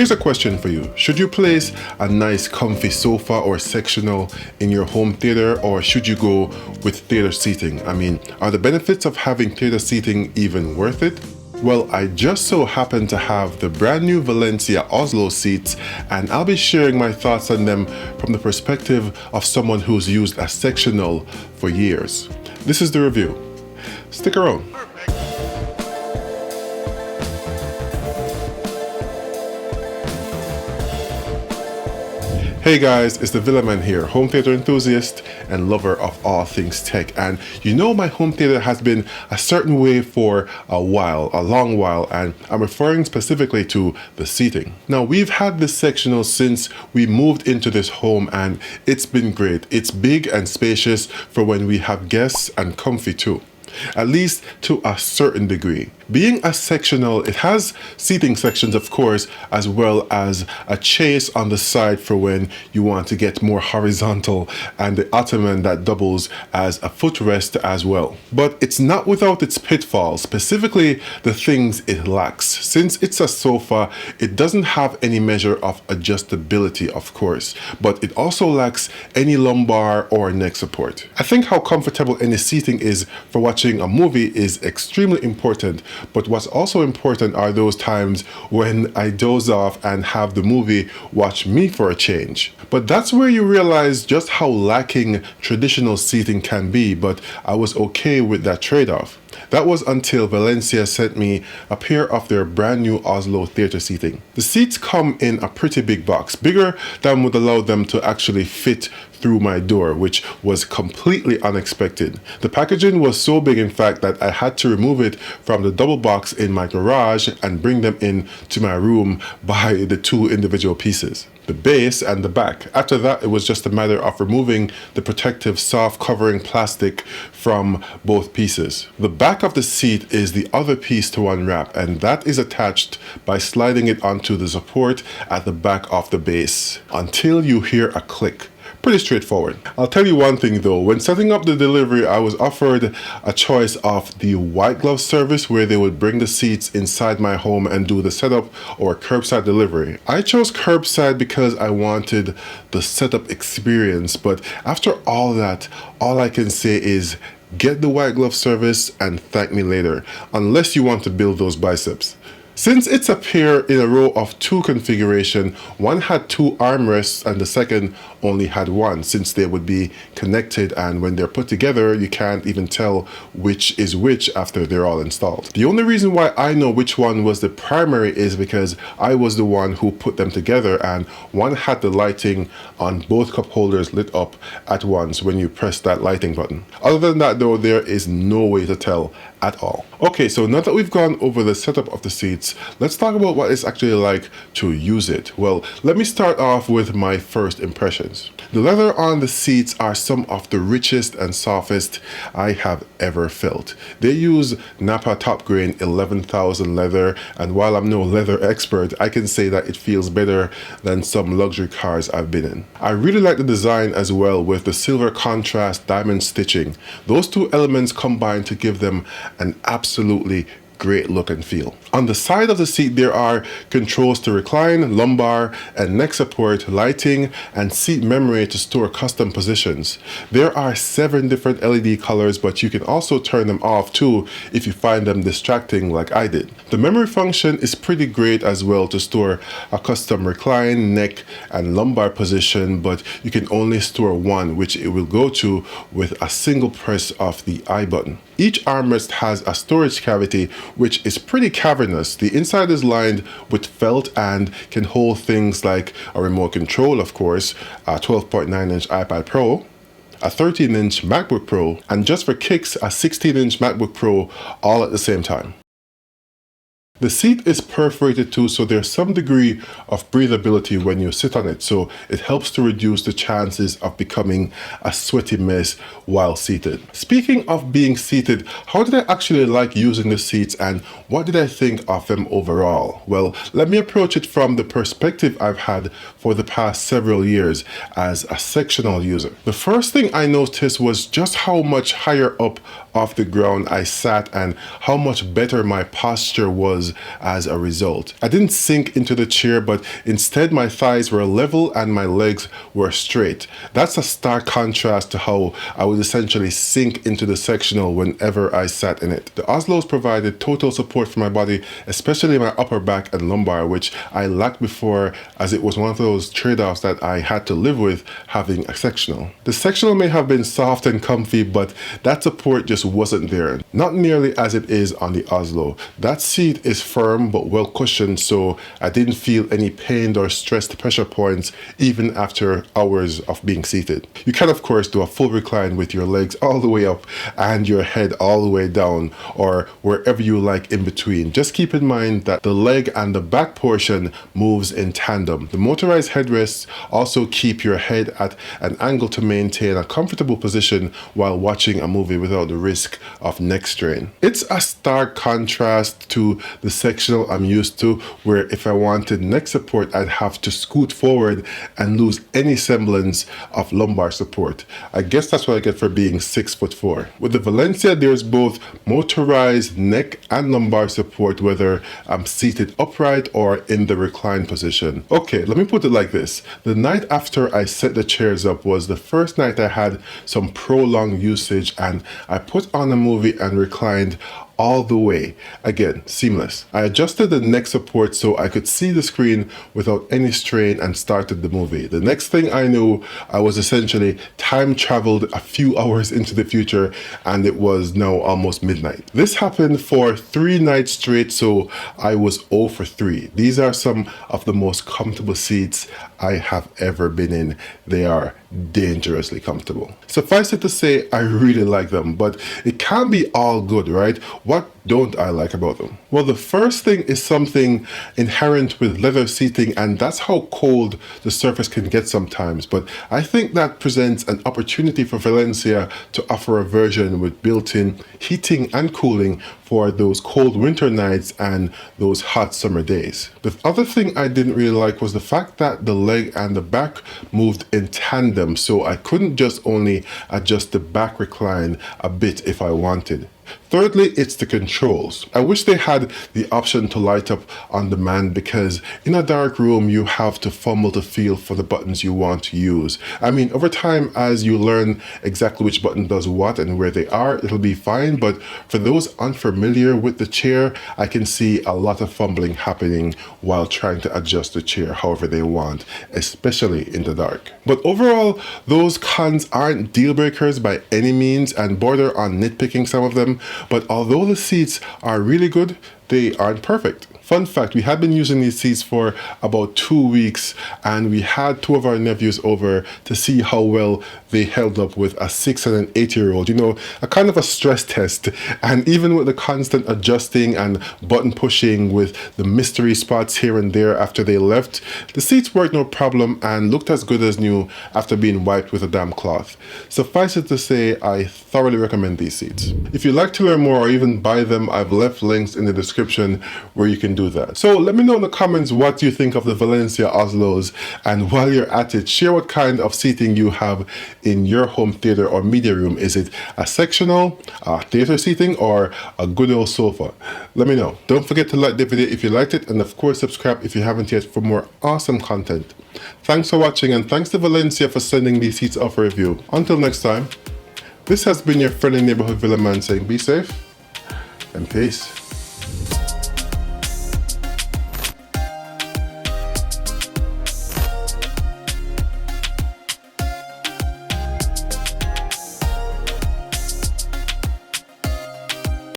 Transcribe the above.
Here's a question for you. Should you place a nice comfy sofa or sectional in your home theater, or should you go with theater seating? I mean, are the benefits of having theater seating even worth it? Well, I just so happen to have the brand new Valencia Oslo seats, and I'll be sharing my thoughts on them from the perspective of someone who's used a sectional for years. This is the review. Stick around. Hey guys, it's the Villaman here, home theater enthusiast and lover of all things tech. And you know, my home theater has been a certain way for a while, a long while, and I'm referring specifically to the seating. Now, we've had this sectional since we moved into this home, and it's been great. It's big and spacious for when we have guests, and comfy too, at least to a certain degree. Being a sectional, it has seating sections, of course, as well as a chase on the side for when you want to get more horizontal, and the ottoman that doubles as a footrest as well. But it's not without its pitfalls, specifically the things it lacks. Since it's a sofa, it doesn't have any measure of adjustability, of course, but it also lacks any lumbar or neck support. I think how comfortable any seating is for watching a movie is extremely important, but what's also important are those times when I doze off and have the movie watch me for a change. But that's where you realize just how lacking traditional seating can be, but I was okay with that trade-off. That was until Valencia sent me a pair of their brand new Oslo theater seating. The seats come in a pretty big box, bigger than would allow them to actually fit through my door, which was completely unexpected. The packaging was so big, in fact, that I had to remove it from the double box in my garage and bring them in to my room by the two individual pieces, the base and the back. After that, it was just a matter of removing the protective soft covering plastic from both pieces. The back of the seat is the other piece to unwrap, and that is attached by sliding it onto the support at the back of the base until you hear a click. Pretty straightforward. I'll tell you one thing though, when setting up the delivery, I was offered a choice of the white glove service where they would bring the seats inside my home and do the setup, or curbside delivery. I chose curbside because I wanted the setup experience, but after all that, all I can say is get the white glove service and thank me later, unless you want to build those biceps. Since it's a pair in a row of two configuration, one had two armrests and the second only had one, since they would be connected, and when they're put together you can't even tell which is which after they're all installed. The only reason why I know which one was the primary is because I was the one who put them together, and one had the lighting on both cup holders lit up at once when you press that lighting button. Other than that though, there is no way to tell at all. Okay, so now that we've gone over the setup of the seats, let's talk about what it's actually like to use it. Well, let me start off with my first impressions. The leather on the seats are some of the richest and softest I have ever felt. They use Napa top grain 11,000 leather, and while I'm no leather expert, I can say that it feels better than some luxury cars I've been in. I really like the design as well, with the silver contrast diamond stitching. Those two elements combine to give them an absolutely great look and feel. On the side of the seat, there are controls to recline, lumbar and neck support, lighting, and seat memory to store custom positions. There are 7 different LED colors, but you can also turn them off too if you find them distracting like I did. The memory function is pretty great as well to store a custom recline, neck, and lumbar position, but you can only store one, which it will go to with a single press of the I button. Each armrest has a storage cavity which is pretty cavernous. The inside is lined with felt and can hold things like a remote control, of course, a 12.9-inch iPad Pro, a 13-inch MacBook Pro, and just for kicks, a 16-inch MacBook Pro, all at the same time. The seat is perforated too, so there's some degree of breathability when you sit on it, so it helps to reduce the chances of becoming a sweaty mess while seated. Speaking of being seated, how did I actually like using the seats, and what did I think of them overall? Well, let me approach it from the perspective I've had for the past several years as a sectional user. The first thing I noticed was just how much higher up off the ground I sat and how much better my posture was was as a result. I didn't sink into the chair, but instead my thighs were level and my legs were straight. That's a stark contrast to how I would essentially sink into the sectional whenever I sat in it. The Oslos provided total support for my body, especially my upper back and lumbar, which I lacked before, as it was one of those trade-offs that I had to live with having a sectional. The sectional may have been soft and comfy, but that support just wasn't there. Not nearly as it is on the Oslo. That seat is firm but well cushioned, so I didn't feel any pain or stressed pressure points even after hours of being seated. You can of course do a full recline with your legs all the way up and your head all the way down, or wherever you like in between. Just keep in mind that the leg and the back portion moves in tandem. The motorized headrests also keep your head at an angle to maintain a comfortable position while watching a movie without the risk of neck strain. It's a stark contrast to the sectional I'm used to, where if I wanted neck support I'd have to scoot forward and lose any semblance of lumbar support. I guess that's what I get for being 6'4". With the Valencia, there's both motorized neck and lumbar support whether I'm seated upright or in the recline position. Okay, let me put it like this. The night after I set the chairs up was the first night I had some prolonged usage, and I put on a movie and reclined all the way. Again, seamless. I adjusted the neck support so I could see the screen without any strain and started the movie. The next thing I knew, I was essentially time traveled a few hours into the future, and it was now almost midnight. This happened for 3 nights straight, so I was 0 for 3. These are some of the most comfortable seats I have ever been in. They are dangerously comfortable. Suffice it to say, I really like them, but it can't be all good, right? What don't I like about them? Well, the first thing is something inherent with leather seating, and that's how cold the surface can get sometimes. But I think that presents an opportunity for Valencia to offer a version with built-in heating and cooling for those cold winter nights and those hot summer days. The other thing I didn't really like was the fact that the leg and the back moved in tandem, so I couldn't just only adjust the back recline a bit if I wanted. Thirdly, it's the controls. I wish they had the option to light up on demand, because in a dark room you have to fumble to feel for the buttons you want to use. I mean, over time, as you learn exactly which button does what and where they are, it'll be fine, but for those unfamiliar with the chair, I can see a lot of fumbling happening while trying to adjust the chair however they want, especially in the dark. But overall, those cons aren't deal breakers by any means and border on nitpicking some of them. But although the seats are really good, they aren't perfect. Fun fact, we had been using these seats for about 2 weeks, and we had 2 of our nephews over to see how well they held up with a 6 and an 8-year-old. You know, a kind of a stress test. And even with the constant adjusting and button pushing with the mystery spots here and there after they left, the seats worked no problem and looked as good as new after being wiped with a damp cloth. Suffice it to say, I thoroughly recommend these seats. If you'd like to learn more or even buy them, I've left links in the description where you can do that. So let me know in the comments what you think of the Valencia Oslos, and while you're at it, share what kind of seating you have in your home theater or media room. Is it a sectional, a theater seating, or a good old sofa? Let me know. Don't forget to like the video if you liked it, and of course subscribe if you haven't yet for more awesome content. Thanks for watching, and thanks to Valencia for sending these seats off for review. Until next time, this has been your friendly neighborhood Villa man saying be safe and peace.